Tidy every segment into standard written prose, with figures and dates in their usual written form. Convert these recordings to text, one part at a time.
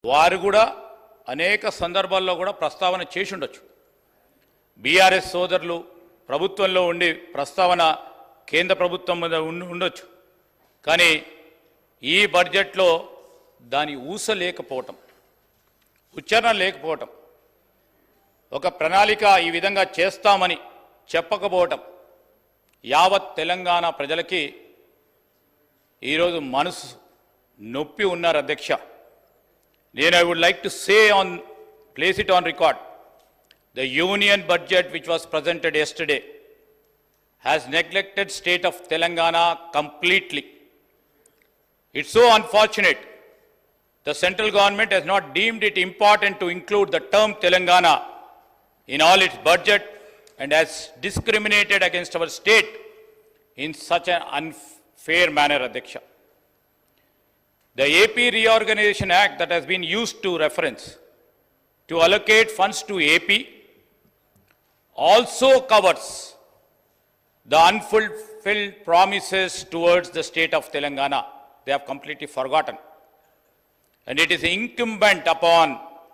వారు కూడా అనేక సందర్భాల్లో కూడా ప్రస్తావన చేసి ఉండొచ్చు. బీఆర్ఎస్ సోదరులు ప్రభుత్వంలో ఉండి ప్రస్తావన కేంద్ర ప్రభుత్వం మీద ఉండొచ్చు. కానీ ఈ బడ్జెట్లో దాని ఊస లేకపోవటం, ఉచ్చారణ లేకపోవటం, ఒక ప్రణాళిక ఈ విధంగా చేస్తామని చెప్పకపోవటం యావత్ తెలంగాణ ప్రజలకి ఈరోజు మనసు నొప్పి ఉన్నారు అధ్యక్ష. నేను I would like to say place it on record, the union budget which was presented yesterday has neglected state of Telangana completely. It's so unfortunate. The central government has not deemed it important to include the term Telangana in all its budget and has discriminated against our state in such an unfair manner, Adhyaksha. The AP Reorganization Act that has been used to reference to allocate funds to AP also covers the unfulfilled promises towards the state of Telangana. They have completely forgotten. And it is incumbent upon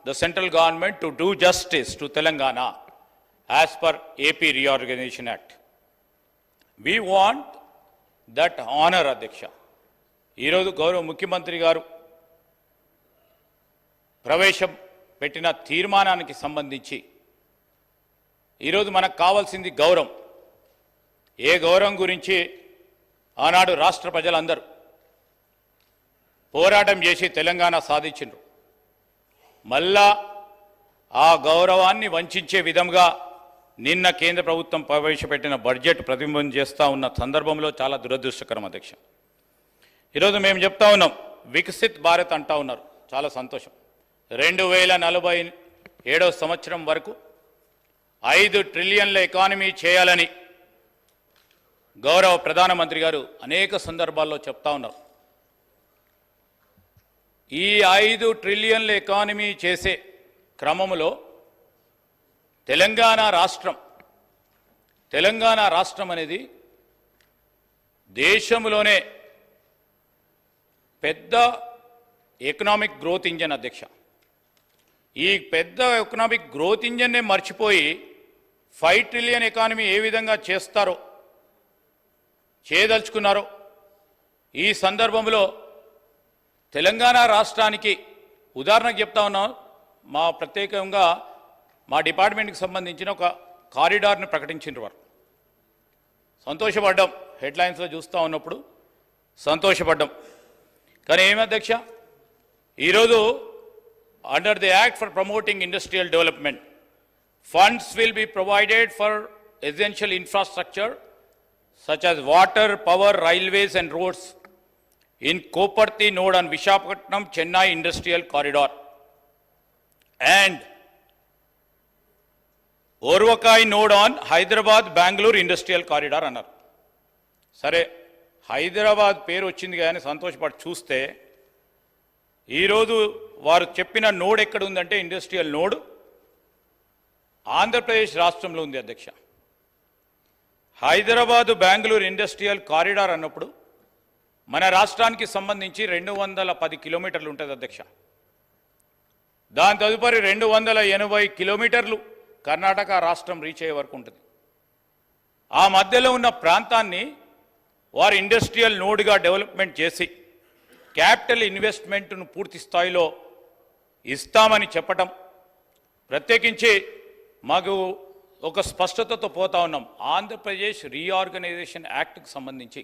the central government to do justice to Telangana as per AP Reorganization Act. We want that honor, Adhyaksha. ఈరోజు గౌరవ ముఖ్యమంత్రి గారు ప్రవేశపెట్టిన తీర్మానానికి సంబంధించి ఈరోజు మనకు కావాల్సింది గౌరవం. ఏ గౌరవం గురించి ఆనాడు రాష్ట్ర ప్రజలందరూ పోరాటం చేసి తెలంగాణ సాధించారు. మళ్ళా ఆ గౌరవాన్ని వంచే విధంగా నిన్న కేంద్ర ప్రభుత్వం ప్రవేశపెట్టిన బడ్జెట్ ప్రతిబింబం చేస్తూ ఉన్న సందర్భంలో చాలా దురదృష్టకరం అధ్యక్ష. ఈరోజు మేము చెప్తా ఉన్నాం, వికసిత్ భారత్ అంటా ఉన్నారు, చాలా సంతోషం. 2047 సంవత్సరం వరకు 5 ట్రిలియన్ల ఎకానమీ చేయాలని గౌరవ ప్రధానమంత్రి గారు అనేక సందర్భాల్లో చెప్తా ఉన్నారు. ఈ 5 ట్రిలియన్ల ఎకానమీ చేసే క్రమంలో తెలంగాణ రాష్ట్రం అనేది దేశంలోనే పెద్ద ఎకనామిక్ గ్రోత్ ఇంజన్ అధ్యక్ష. ఈ పెద్ద ఎకనామిక్ గ్రోత్ ఇంజన్నే మర్చిపోయి 5 ట్రిలియన్ ఎకానమీ ఏ విధంగా చేయదలుచుకున్నారో ఈ సందర్భంలో తెలంగాణ రాష్ట్రానికి ఉదాహరణకు చెప్తా ఉన్నాం. మా ప్రత్యేకంగా మా డిపార్ట్మెంట్కి సంబంధించిన ఒక కారిడార్ని ప్రకటించిన వారు సంతోషపడ్డాం. హెడ్లైన్స్లో చూస్తూ ఉన్నప్పుడు సంతోషపడ్డాం. కానీ ఏమి అధ్యక్ష, ఈరోజు under the act for promoting industrial development funds will be provided for essential infrastructure such as water, power, railways and roads in Kopparthi node on Visakhapatnam Chennai industrial corridor and Orvakal node on Hyderabad Bengaluru industrial corridor అన్నారు. సరే, హైదరాబాద్ పేరు వచ్చింది కానీ సంతోషపడి చూస్తే ఈరోజు వారు చెప్పిన నోడ్ ఎక్కడ ఉందంటే ఇండస్ట్రియల్ నోడ్ ఆంధ్రప్రదేశ్ రాష్ట్రంలో ఉంది అధ్యక్ష. హైదరాబాదు బెంగళూరు ఇండస్ట్రియల్ కారిడార్ అన్నప్పుడు మన రాష్ట్రానికి సంబంధించి 210 కిలోమీటర్లు ఉంటుంది అధ్యక్ష. దాని తదుపరి 280 కిలోమీటర్లు కర్ణాటక రాష్ట్రం రీచ్ అయ్యే వరకు ఉంటుంది. ఆ మధ్యలో ఉన్న ప్రాంతాన్ని వారు ఇండస్ట్రియల్ నోడ్గా డెవలప్మెంట్ చేసి క్యాపిటల్ ఇన్వెస్ట్మెంట్ను పూర్తి స్థాయిలో ఇస్తామని చెప్పటం, ప్రత్యేకించి మాకు ఒక స్పష్టతతో పోతా ఉన్నాం. ఆంధ్రప్రదేశ్ రీఆర్గనైజేషన్ యాక్ట్కి సంబంధించి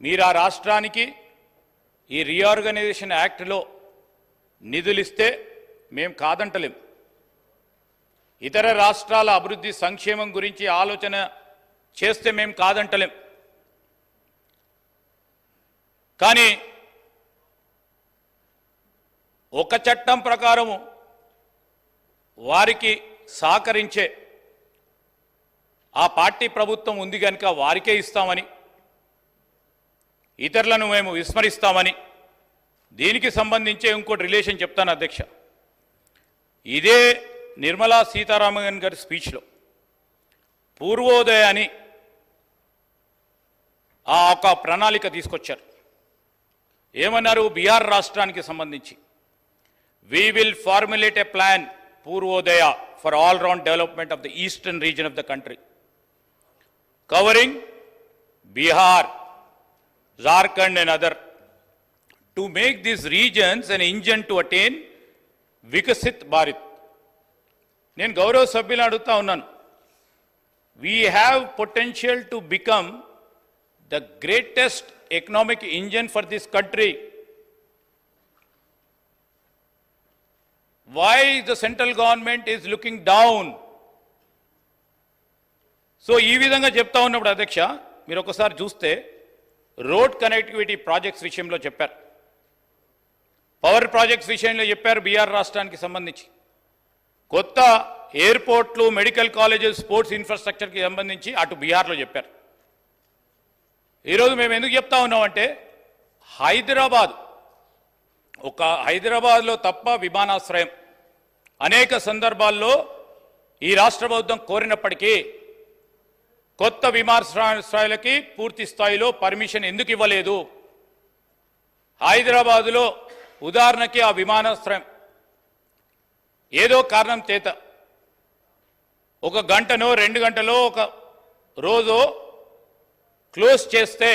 మీరు ఆ రాష్ట్రానికి ఈ రీఆర్గనైజేషన్ యాక్ట్లో నిధులిస్తే మేము కాదంటలేం. ఇతర రాష్ట్రాల అభివృద్ధి సంక్షేమం గురించి ఆలోచన చేస్తే మేము కాదంటలేం. కానీ ఒక చట్టం ప్రకారము వారికి సహకరించే ఆ పార్టీ ప్రభుత్వం ఉంది కనుక వారికే ఇస్తామని, ఇతరులను మేము విస్మరిస్తామని, దీనికి సంబంధించే ఇంకోటి రిలేషన్ చెప్తాను అధ్యక్ష. ఇదే నిర్మలా సీతారామన్ గారి స్పీచ్లో పూర్వోదయ అని ఆ ఒక ప్రణాళిక తీసుకొచ్చారు. ఏమన్నారు? బీహార్ రాష్ట్రానికి సంబంధించి we will formulate a plan, Purvodaya, for all-round development of the eastern region of the country, covering Bihar, Jharkhand and other, to make these regions an engine to attain Vikasit Bharat. నేను గౌరవ సభ్యులను అడుగుతా ఉన్నాను, we have potential to become the greatest economic engine for this country. Why the central government is looking down? So ఈ విధంగా చెప్తా ఉన్నప్పుడు అధ్యక్ష, మీరు ఒకసారి చూస్తే రోడ్ కనెక్టివిటీ ప్రాజెక్ట్స్ విషయంలో చెప్పారు, పవర్ ప్రాజెక్ట్స్ విషయంలో చెప్పారు, బీహార్ రాష్ట్రానికి సంబంధించి కొత్త ఎయిర్పోర్ట్లు, మెడికల్ కాలేజెస్, స్పోర్ట్స్ ఇన్ఫ్రాస్ట్రక్చర్కి సంబంధించి అటు బీహార్లో చెప్పారు. ఈరోజు మేము ఎందుకు చెప్తా ఉన్నామంటే, హైదరాబాద్లో తప్ప విమానాశ్రయం అనేక సందర్భాల్లో ఈ రాష్ట్ర ప్రభుత్వం కోరినప్పటికీ కొత్త విమానాశ్రయాలకి పూర్తి స్థాయిలో పర్మిషన్ ఎందుకు ఇవ్వలేదు? హైదరాబాదులో ఉదాహరణకి ఆ విమానాశ్రయం ఏదో కారణం చేత 1 గంటనో 2 గంటలో ఒక రోజో క్లోజ్ చేస్తే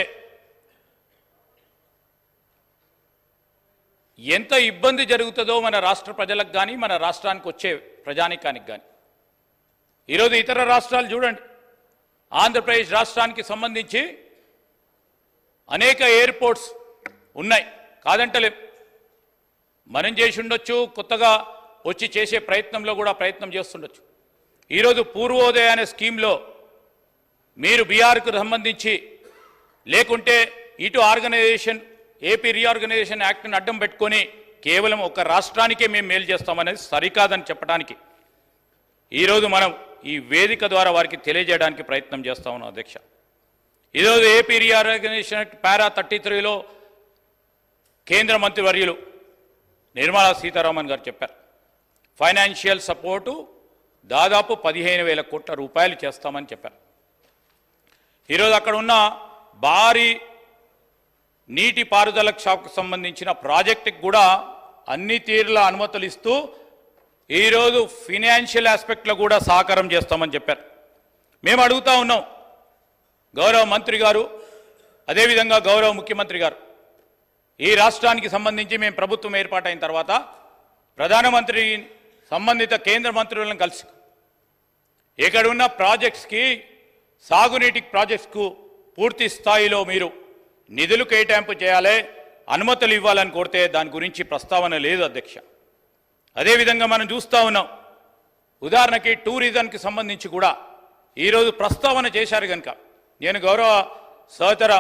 ఎంత ఇబ్బంది జరుగుతుందో మన రాష్ట్ర ప్రజలకు కానీ, మన రాష్ట్రానికి వచ్చే ప్రజానికానికి కానీ. ఈరోజు ఇతర రాష్ట్రాలు చూడండి, ఆంధ్రప్రదేశ్ రాష్ట్రానికి సంబంధించి అనేక ఎయిర్పోర్ట్స్ ఉన్నాయి, కాదంటలేం. మనం చేసి ఉండొచ్చు, కొత్తగా వచ్చి చేసే ప్రయత్నంలో కూడా ప్రయత్నం చేస్తుండొచ్చు. ఈరోజు పూర్వోదయ అనే స్కీమ్లో మీరు బీఆర్కు సంబంధించి లేకుంటే ఇటు ఆర్గనైజేషన్ ఏపీ రీఆర్గనైజేషన్ యాక్ట్ని అడ్డం పెట్టుకొని కేవలం ఒక రాష్ట్రానికే మేము మేలు చేస్తామనేది సరికాదని చెప్పడానికి ఈరోజు మనం ఈ వేదిక ద్వారా వారికి తెలియజేయడానికి ప్రయత్నం చేస్తా ఉన్నాం అధ్యక్ష. ఈరోజు ఏపీ రీఆర్గనైజేషన్ యాక్ట్ పారా 33లో కేంద్ర మంత్రివర్యులు నిర్మలా సీతారామన్ గారు చెప్పారు, ఫైనాన్షియల్ సపోర్టు దాదాపు 15,000 కోట్ల రూపాయలు చేస్తామని చెప్పారు. ఈరోజు అక్కడ ఉన్న భారీ నీటి పారుదల శాఖకు సంబంధించిన ప్రాజెక్టుకి కూడా అన్ని తీరుల అనుమతులు ఇస్తూ ఈరోజు ఫినాన్షియల్ ఆస్పెక్ట్లో కూడా సహకారం చేస్తామని చెప్పారు. మేము అడుగుతా ఉన్నాం, గౌరవ మంత్రి గారు, అదేవిధంగా గౌరవ ముఖ్యమంత్రి గారు, ఈ రాష్ట్రానికి సంబంధించి మేము ప్రభుత్వం ఏర్పాటైన తర్వాత ప్రధానమంత్రి సంబంధిత కేంద్ర మంత్రులను కలిసి ఇక్కడున్న ప్రాజెక్ట్స్కి, సాగునీటి ప్రాజెక్ట్స్కు పూర్తి స్థాయిలో మీరు నిధులు కేటాయింపు చేయాలి, అనుమతులు ఇవ్వాలని కోరితే దాని గురించి ప్రస్తావన లేదు అధ్యక్ష. అదేవిధంగా మనం చూస్తూ ఉన్నాం, ఉదాహరణకి టూరిజంకి సంబంధించి కూడా ఈరోజు ప్రస్తావన చేశారు కనుక నేను గౌరవ సహచర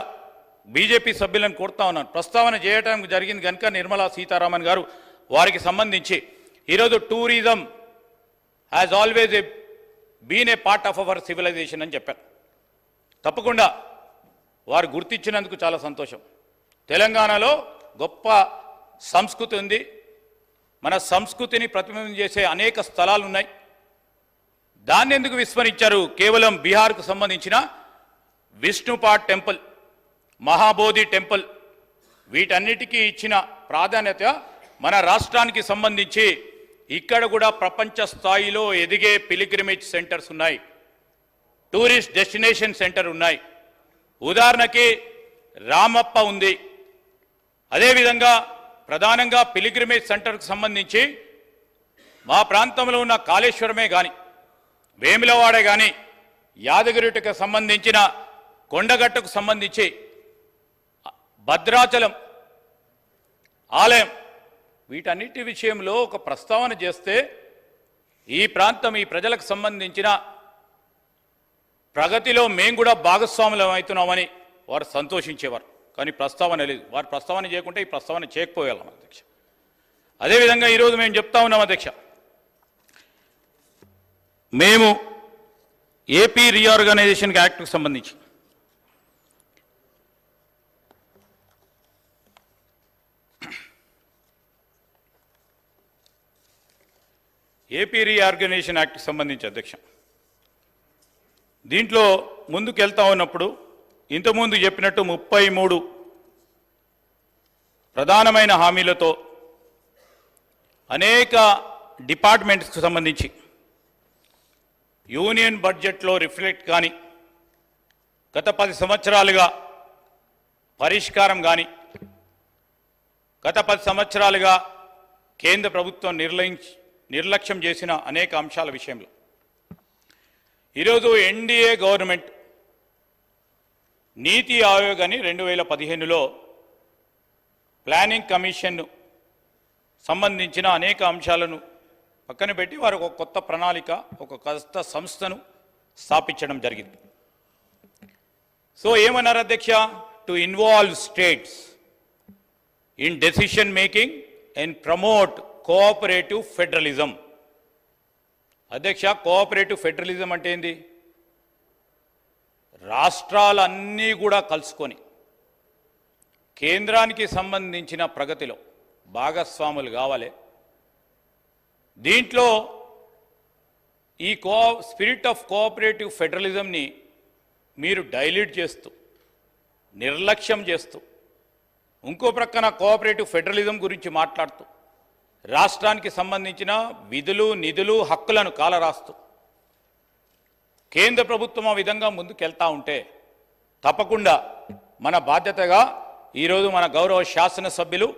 బీజేపీ సభ్యులను కోరుతా ఉన్నాను, ప్రస్తావన చేయడం జరిగింది కనుక నిర్మలా సీతారామన్ గారు వారికి సంబంధించి ఈరోజు tourism has always been a part of our civilisation అని చెప్పారు. తప్పకుండా వారు గుర్తించినందుకు చాలా సంతోషం. తెలంగాణలో గొప్ప సంస్కృతి ఉంది, మన సంస్కృతిని ప్రతిబింబం చేసే అనేక స్థలాలు ఉన్నాయి. దాన్ని ఎందుకు విస్మరించారు? కేవలం బీహార్కు సంబంధించిన విష్ణుపాట్ టెంపుల్, మహాబోధి టెంపుల్, వీటన్నిటికీ ఇచ్చిన ప్రాధాన్యత మన రాష్ట్రానికి సంబంధించి ఇక్కడ కూడా ప్రపంచ స్థాయిలో ఎదిగే పిలిగ్రిమేజ్ సెంటర్స్ ఉన్నాయి, టూరిస్ట్ డెస్టినేషన్ సెంటర్ ఉన్నాయి. ఉదాహరణకి రామప్ప ఉంది. అదేవిధంగా ప్రధానంగా పిలిగ్రిమేజ్ సెంటర్కు సంబంధించి మా ప్రాంతంలో ఉన్న కాళేశ్వరమే కానీ, వేములవాడ కానీ, యాదగిరిగుట్టకు సంబంధించిన కొండగట్టుకు సంబంధించి భద్రాచలం ఆలయం, వీటన్నిటి విషయంలో ఒక ప్రస్తావన చేస్తే ఈ ప్రాంతం, ఈ ప్రజలకు సంబంధించిన ప్రగతిలో మేము కూడా భాగస్వాములం అవుతున్నామని వారు సంతోషించేవారు. కానీ ప్రస్తావన లేదు. వారు ప్రస్తావన చేయకుంటే ఈ ప్రస్తావన చేయకపోయేవాళ్ళం అధ్యక్ష. అదేవిధంగా ఈరోజు మేము చెప్తా ఉన్నాం అధ్యక్ష, మేము ఏపీ రీఆర్గనైజేషన్ యాక్ట్కి సంబంధించి ఏపీ రీఆర్గనైజేషన్ యాక్ట్కి సంబంధించి అధ్యక్ష, దీంట్లో ముందుకు వెళ్తా ఉన్నప్పుడు ఇంతకుముందు చెప్పినట్టు 33 ప్రధానమైన హామీలతో అనేక డిపార్ట్మెంట్స్కు సంబంధించి యూనియన్ బడ్జెట్లో రిఫ్లెక్ట్ కానీ గత 10 సంవత్సరాలుగా పరిష్కారం కానీ గత 10 సంవత్సరాలుగా కేంద్ర ప్రభుత్వం నిర్లక్ష్యం చేసిన అనేక అంశాల విషయంలో ఈరోజు ఎన్డీఏ గవర్నమెంట్ నీతి ఆయోగ్ అని 2015లో ప్లానింగ్ కమిషన్ సంబంధించిన అనేక అంశాలను పక్కన పెట్టి వారు ఒక కొత్త ప్రణాళిక ఒక కొత్త సంస్థను స్థాపించడం జరిగింది. సో ఏమన్నారు అధ్యక్ష? To involve states in decision making and promote cooperative federalism. అధ్యక్ష, కోఆపరేటివ్ ఫెడరలిజం అంటే ఏంది? రాష్ట్రాలన్నీ కూడా కలుసుకొని కేంద్రానికి సంబంధించిన ప్రగతిలో భాగస్వాములు కావాలి. దీంట్లో ఈ స్పిరిట్ ఆఫ్ కోఆపరేటివ్ ఫెడరలిజంని మీరు డైల్యూట్ చేస్తూ నిర్లక్ష్యం చేస్తూ ఇంకో ప్రక్కన కోఆపరేటివ్ ఫెడరలిజం గురించి మాట్లాడుతూ రాష్ట్రానికి సంబంధించిన విధులు నిధులు హక్కులను కాలరాస్తూ కేంద్ర ప్రభుత్వం ఆ విధంగా ముందుకెళ్తా ఉంటే తప్పకుండా మన బాధ్యతగా ఈరోజు మన గౌరవ శాసనసభ్యులు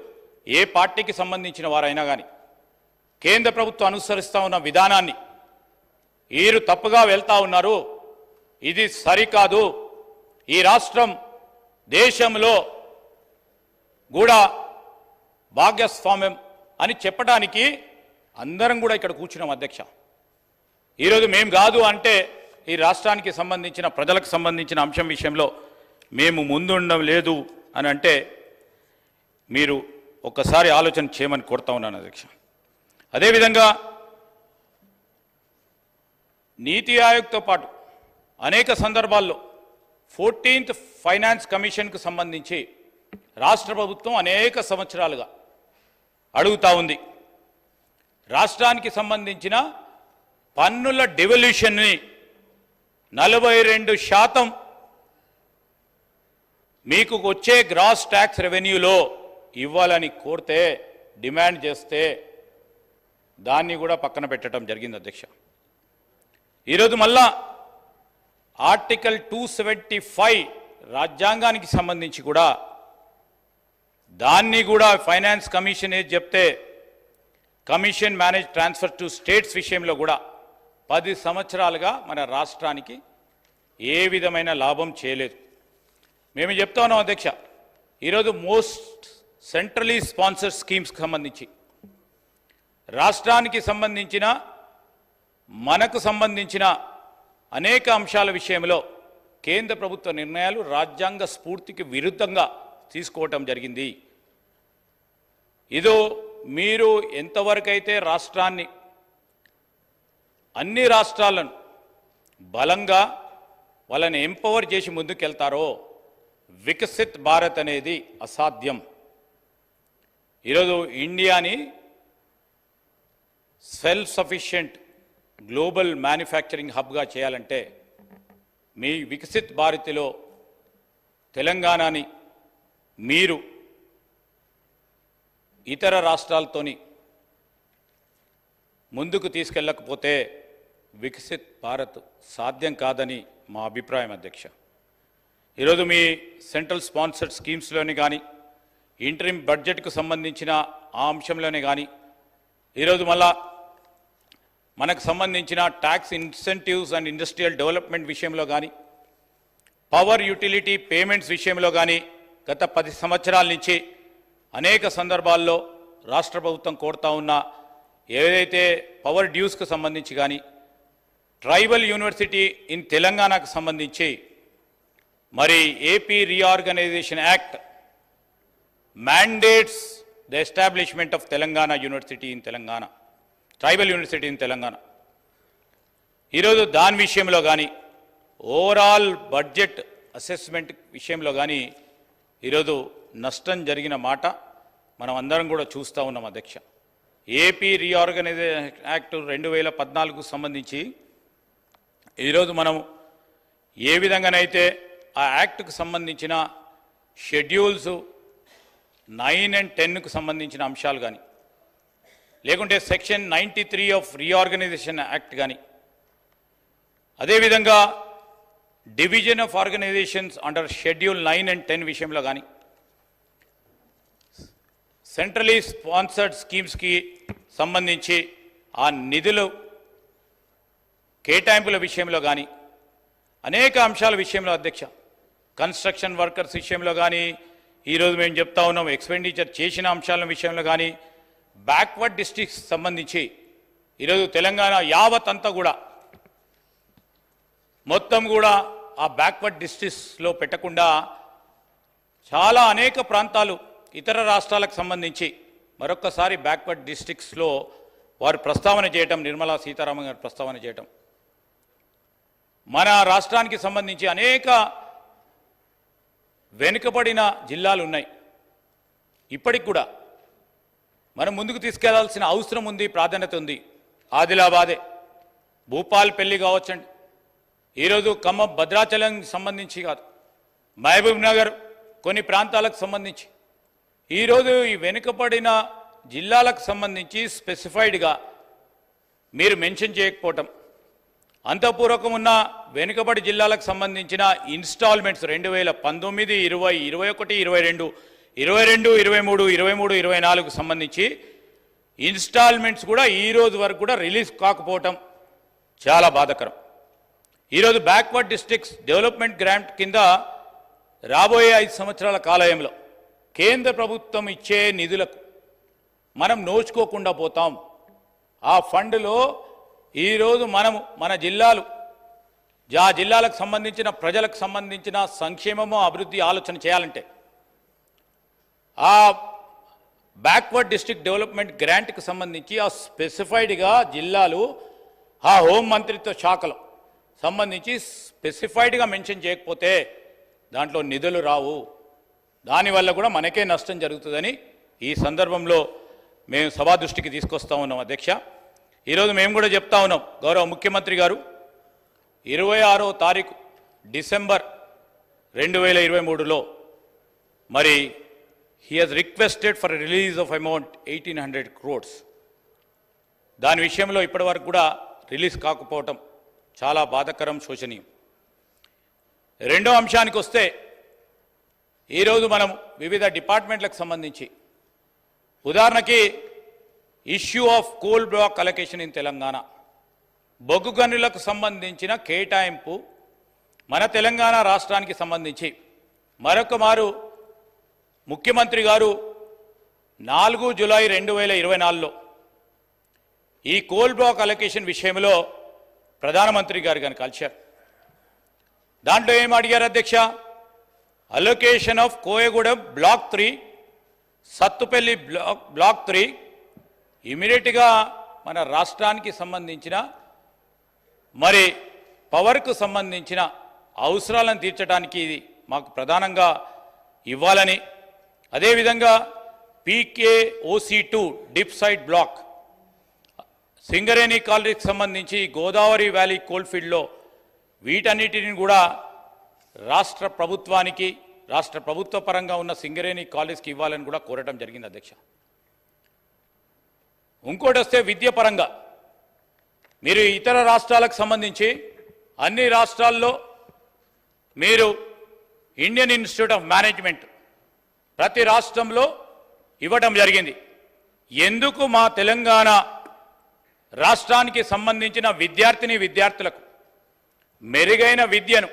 ఏ పార్టీకి సంబంధించిన వారైనా కానీ కేంద్ర ప్రభుత్వం అనుసరిస్తూ ఉన్న విధానాన్ని వీరు తప్పుగా వెళ్తా ఉన్నారు, ఇది సరికాదు, ఈ రాష్ట్రం దేశంలో కూడా భాగస్వామ్యం అని చెప్పడానికి అందరం కూడా ఇక్కడ కూర్చున్నాం అధ్యక్ష. ఈరోజు మేము కాదు అంటే ఈ రాష్ట్రానికి సంబంధించిన ప్రజలకు సంబంధించిన అంశం విషయంలో మేము ముందుండడం లేదు అని అంటే మీరు ఒక్కసారి ఆలోచన చేయమని కోరుతా ఉన్నాను అధ్యక్ష. అదేవిధంగా నీతి ఆయోగ్తో పాటు అనేక సందర్భాల్లో 14th ఫైనాన్స్ కమిషన్కు సంబంధించి రాష్ట్ర ప్రభుత్వం అనేక సంవత్సరాలుగా అడుగుతూ ఉంది. రాష్ట్రానికి సంబంధించిన పన్నుల డివల్యూషన్ని 42% మీకు వచ్చే గ్రాస్ ట్యాక్స్ రెవెన్యూలో ఇవ్వాలని కోరితే డిమాండ్ చేస్తే దాన్ని కూడా పక్కన పెట్టడం జరిగింది అధ్యక్ష. ఈరోజు మళ్ళా ఆర్టికల్ 275 రాజ్యాంగానికి సంబంధించి కూడా దాన్ని కూడా ఫైనాన్స్ కమిషన్ ఏది చెప్తే commission manage transfer to states విషయంలో కూడా 10 సంవత్సరాలుగా మన రాష్ట్రానికి ఏ విధమైన లాభం చేయలేదు. మేము చెప్తా ఉన్నాం అధ్యక్ష, ఈరోజు మోస్ట్ సెంట్రలీ స్పాన్సర్డ్ స్కీమ్స్కి సంబంధించి రాష్ట్రానికి సంబంధించిన మనకు సంబంధించిన అనేక అంశాల విషయంలో కేంద్ర ప్రభుత్వ నిర్ణయాలు రాజ్యాంగ స్ఫూర్తికి విరుద్ధంగా తీసుకోవటం జరిగింది. ఇదో మీరు ఎంతవరకైతే రాష్ట్రాన్ని అన్ని రాష్ట్రాలను బలంగా వాళ్ళని ఎంపవర్ చేసి ముందుకెళ్తారో వికసిత్ భారత్ అనేది అసాధ్యం. ఈరోజు ఇండియాని సెల్ఫ్ సఫిషియెంట్ గ్లోబల్ మ్యానుఫ్యాక్చరింగ్ హబ్గా చేయాలంటే మీ వికసిత్ భారత్లో తెలంగాణని మీరు ఇతర రాష్ట్రాలతోని ముందుకు తీసుకెళ్ళకపోతే వికసిత్ భారత్ సాధ్యం కాదని మా అభిప్రాయం అధ్యక్ష. ఈరోజు మీ సెంట్రల్ స్పాన్సర్డ్ స్కీమ్స్లోని కానీ ఇంటరిమ్ బడ్జెట్కు సంబంధించిన ఆ అంశంలోనే కానీ ఈరోజు మళ్ళా మనకు సంబంధించిన tax incentives and industrial development విషయంలో కానీ పవర్ యూటిలిటీ పేమెంట్స్ విషయంలో కానీ గత 10 సంవత్సరాల నుంచి అనేక సందర్భాల్లో రాష్ట్ర ప్రభుత్వం కోరుతా ఉన్న ఏదైతే పవర్ డ్యూస్కు సంబంధించి కానీ ట్రైబల్ యూనివర్సిటీ ఇన్ తెలంగాణకు సంబంధించి మరి AP reorganisation act mandates the establishment of Telangana University in Telangana, Tribal University in Telangana. ఈరోజు దాని విషయంలో కానీ ఓవరాల్ బడ్జెట్ అసెస్మెంట్ విషయంలో కానీ ఈరోజు నష్టం జరిగిన మాట మనం అందరం కూడా చూస్తూ ఉన్నాం అధ్యక్ష. ఏపీ రీఆర్గనైజేషన్ యాక్ట్ 2014కు సంబంధించి ఈరోజు మనం ఏ విధంగానైతే ఆ యాక్ట్కు సంబంధించిన షెడ్యూల్స్ 9 and 10కు సంబంధించిన అంశాలు కానీ లేకుంటే సెక్షన్ 93 ఆఫ్ రీఆర్గనైజేషన్ యాక్ట్ కానీ, అదేవిధంగా division of organisations under schedule 9 and 10 విషయంలో కానీ, సెంట్రలీ స్పాన్సర్డ్ స్కీమ్స్కి సంబంధించి ఆ నిధులు కేటాయింపుల విషయంలో కానీ, అనేక అంశాల విషయంలో అధ్యక్ష, కన్స్ట్రక్షన్ వర్కర్స్ విషయంలో కానీ, ఈరోజు మేము చెప్తా ఉన్నాం ఎక్స్పెండిచర్ చేసిన అంశాల విషయంలో కానీ, బ్యాక్వర్డ్ డిస్ట్రిక్ట్స్ సంబంధించి ఈరోజు తెలంగాణ యావత్ అంతా కూడా మొత్తం కూడా ఆ బ్యాక్వర్డ్ డిస్ట్రిక్ట్స్లో పెట్టకుండా చాలా అనేక ప్రాంతాలు ఇతర రాష్ట్రాలకు సంబంధించి మరొక్కసారి బ్యాక్వర్డ్ డిస్ట్రిక్ట్స్లో వారు ప్రస్తావన చేయటం, నిర్మలా సీతారామన్ గారు ప్రస్తావన చేయటం, మన రాష్ట్రానికి సంబంధించి అనేక వెనుకబడిన జిల్లాలు ఉన్నాయి. ఇప్పటికి కూడా మనం ముందుకు తీసుకెళ్లాల్సిన అవసరం ఉంది, ప్రాధాన్యత ఉంది. ఆదిలాబాదే, భూపాల్పల్లి కావచ్చండి, ఈరోజు ఖమ్మం భద్రాచలం సంబంధించి కాదు, మహబూబ్ నగర్ కొన్ని ప్రాంతాలకు సంబంధించి ఈరోజు ఈ వెనుకబడిన జిల్లాలకు సంబంధించి స్పెసిఫైడ్గా మీరు మెన్షన్ చేయకపోవటం, అంతఃపూర్వకం ఉన్న వెనుకబడి జిల్లాలకు సంబంధించిన ఇన్స్టాల్మెంట్స్ 2019, 20, 21, 22, 23, 24 సంబంధించి ఇన్స్టాల్మెంట్స్ కూడా ఈరోజు వరకు కూడా రిలీజ్ కాకపోవటం చాలా బాధాకరం. ఈరోజు బ్యాక్వర్డ్ డిస్ట్రిక్ట్స్ డెవలప్మెంట్ గ్రాంట్ కింద రాబోయే 5 సంవత్సరాల కాలంలో కేంద్ర ప్రభుత్వం ఇచ్చే నిధులకు మనం నోచుకోకుండా పోతాం. ఆ ఫండ్లో ఈరోజు మనము మన జిల్లాలు ఆ జిల్లాలకు సంబంధించిన ప్రజలకు సంబంధించిన సంక్షేమము అభివృద్ధి ఆలోచన చేయాలంటే ఆ బ్యాక్వర్డ్ డిస్ట్రిక్ట్ డెవలప్మెంట్ గ్రాంట్కి సంబంధించి ఆ స్పెసిఫైడ్గా జిల్లాలు ఆ హోం మంత్రిత్వ శాఖలో సంబంధించి స్పెసిఫైడ్గా మెన్షన్ చేయకపోతే దాంట్లో నిధులు రావు. దానివల్ల కూడా మనకే నష్టం జరుగుతుందని ఈ సందర్భంలో మేము సభా దృష్టికి తీసుకొస్తా ఉన్నాం అధ్యక్ష. ఈరోజు మేము కూడా చెప్తా ఉన్నాం, గౌరవ ముఖ్యమంత్రి గారు 26వ తారీఖు డిసెంబర్ 2023లో మరి he has requested for release of amount 1800 crores. దాని విషయంలో ఇప్పటివరకు కూడా రిలీజ్ కాకపోవటం చాలా బాధాకరం, శోచనీయం. రెండో అంశానికి వస్తే ఈరోజు మనం వివిధ డిపార్ట్మెంట్లకు సంబంధించి ఉదాహరణకి issue of coal block allocation in Telangana, బొగ్గు గనులకు సంబంధించిన కేటాయింపు మన తెలంగాణ రాష్ట్రానికి సంబంధించి మరొక మారు ముఖ్యమంత్రి గారు 4 జూలై 2024లో ఈ కోల్ బ్లాక్ అలొకేషన్ విషయంలో ప్రధానమంత్రి గారు కానీ కలిశారు. దాంట్లో ఏం అడిగారు అధ్యక్ష? Allocation of Koyagudem block 3, Sathupalli block 3 ఇమీడియట్గా మన రాష్ట్రానికి సంబంధించిన మరి పవర్కు సంబంధించిన అవసరాలను తీర్చడానికి ఇది మాకు ప్రధానంగా ఇవ్వాలని, అదేవిధంగా PKOC2 dip side black Singareni కాలనీకి సంబంధించి గోదావరి వ్యాలీ కోల్ఫీల్డ్లో వీటన్నిటిని కూడా రాష్ట్ర ప్రభుత్వానికి, రాష్ట్ర ప్రభుత్వ పరంగా ఉన్న సింగరేణి కాలేజ్కి ఇవ్వాలని కూడా కోరటం జరిగింది అధ్యక్ష. ఇంకోటి వస్తే విద్య పరంగా మీరు ఇతర రాష్ట్రాలకు సంబంధించి అన్ని రాష్ట్రాల్లో మీరు ఇండియన్ ఇన్స్టిట్యూట్ ఆఫ్ మేనేజ్మెంట్ ప్రతి రాష్ట్రంలో ఇవ్వడం జరిగింది. ఎందుకు మా తెలంగాణ రాష్ట్రానికి సంబంధించిన విద్యార్థులకు మెరుగైన విద్యను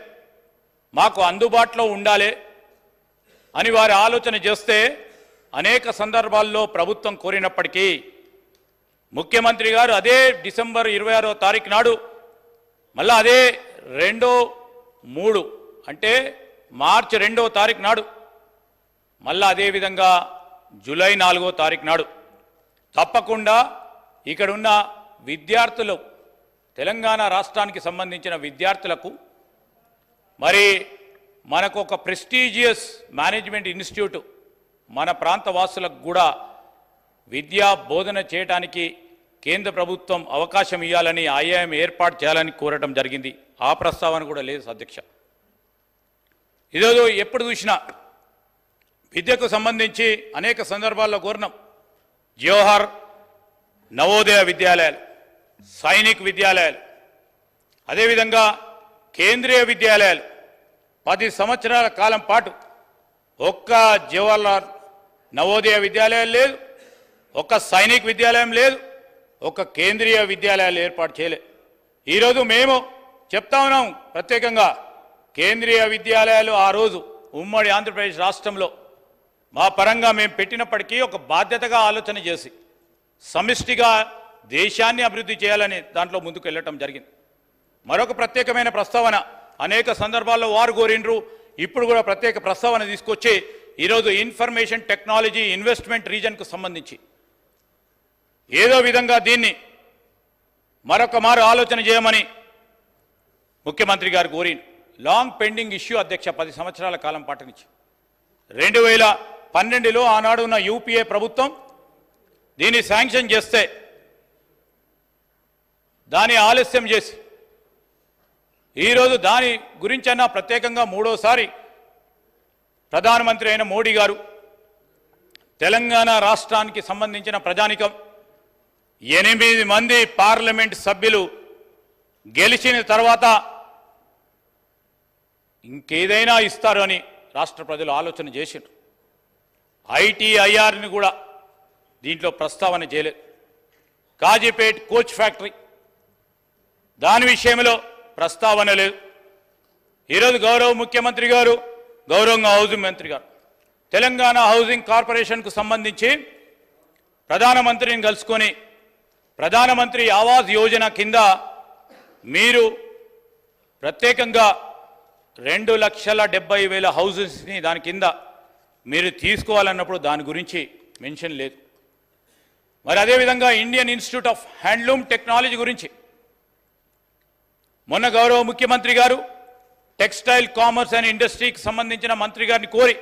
మాకు అందుబాటులో ఉండాలి అని వారి ఆలోచన చేస్తే అనేక సందర్భాల్లో ప్రభుత్వం కోరినప్పటికీ ముఖ్యమంత్రి గారు అదే డిసెంబర్ 26వ తారీఖు నాడు మళ్ళా అదే 2-3 అంటే మార్చి 2వ తారీఖు నాడు మళ్ళా అదేవిధంగా జూలై 4వ తారీఖు నాడు తప్పకుండా ఇక్కడున్న విద్యార్థులు, తెలంగాణ రాష్ట్రానికి సంబంధించిన విద్యార్థులకు మరి మనకు ఒక ప్రెస్టీజియస్ మేనేజ్మెంట్ ఇన్స్టిట్యూట్ మన ప్రాంత వాసులకు కూడా విద్యా బోధన చేయడానికి కేంద్ర ప్రభుత్వం అవకాశం ఇవ్వాలని, IIM ఏర్పాటు చేయాలని కోరటం జరిగింది. ఆ ప్రస్తావన కూడా లేదు అధ్యక్ష. ఈరోజు ఎప్పుడు చూసినా విద్యకు సంబంధించి అనేక సందర్భాల్లో కోరినాం. జవహర్ నవోదయ విద్యాలయాలు, సైనిక్ విద్యాలయాలు, అదేవిధంగా కేంద్రీయ విద్యాలయాలు 10 సంవత్సరాల కాలం పాటు ఒక్క జవహర్లాల్ నవోదయ విద్యాలయం లేదు, ఒక్క సైనిక్ విద్యాలయం లేదు, ఒక్క కేంద్రీయ విద్యాలయాలు ఏర్పాటు చేయలేదు. ఈరోజు మేము చెప్తా ఉన్నాం ప్రత్యేకంగా కేంద్రీయ విద్యాలయాలు ఆ రోజు ఉమ్మడి ఆంధ్రప్రదేశ్ రాష్ట్రంలో మా పరంగా మేము పెట్టినప్పటికీ ఒక బాధ్యతగా ఆలోచన చేసి సమిష్టిగా దేశాన్ని అభివృద్ధి చేయాలని దాంట్లో ముందుకు వెళ్ళటం జరిగింది. మరొక ప్రత్యేకమైన ప్రస్తావన అనేక సందర్భాల్లో వారు కోరిండ్రు, ఇప్పుడు కూడా ప్రత్యేక ప్రస్తావన తీసుకొచ్చి ఈరోజు ఇన్ఫర్మేషన్ టెక్నాలజీ ఇన్వెస్ట్మెంట్ రీజన్కు సంబంధించి ఏదో విధంగా దీన్ని మరొక మారు ఆలోచన చేయమని ముఖ్యమంత్రి గారు కోరిండు. లాంగ్ పెండింగ్ ఇష్యూ అధ్యక్ష 10 సంవత్సరాల కాలం పాటు నుంచి 2012లో ఆనాడు ఉన్న యూపీఏ ప్రభుత్వం దీన్ని శాంక్షన్ చేస్తే దాన్ని ఆలస్యం చేసి ఈరోజు దాని గురించైనా ప్రత్యేకంగా మూడోసారి ప్రధానమంత్రి అయిన మోడీ గారు తెలంగాణ రాష్ట్రానికి సంబంధించిన ప్రజానికం 8 మంది పార్లమెంట్ సభ్యులు గెలిచిన తర్వాత ఇంకేదైనా ఇస్తారు అని రాష్ట్ర ప్రజలు ఆలోచన చేసిండ్రు. ఐటీఐఆర్ని కూడా దీంట్లో ప్రస్తావన చేయలేదు. కాజీపేట్ కోచ్ ఫ్యాక్టరీ దాని విషయంలో ప్రస్తావన లేదు. ఈరోజు గౌరవ ముఖ్యమంత్రి గారు, గౌరవంగా హౌసింగ్ మంత్రి గారు తెలంగాణ హౌసింగ్ కార్పొరేషన్కు సంబంధించి ప్రధానమంత్రిని కలుసుకొని ప్రధానమంత్రి ఆవాస్ యోజన కింద మీరు ప్రత్యేకంగా 2,70,000 హౌసెస్ని దాని కింద మీరు తీసుకోవాలన్నప్పుడు దాని గురించి మెన్షన్ లేదు. మరి అదేవిధంగా Indian institute of handloom technology గురించి మొన్న గౌరవ ముఖ్యమంత్రి గారు టెక్స్టైల్ కామర్స్ అండ్ ఇండస్ట్రీకి సంబంధించిన మంత్రి గారిని కోరి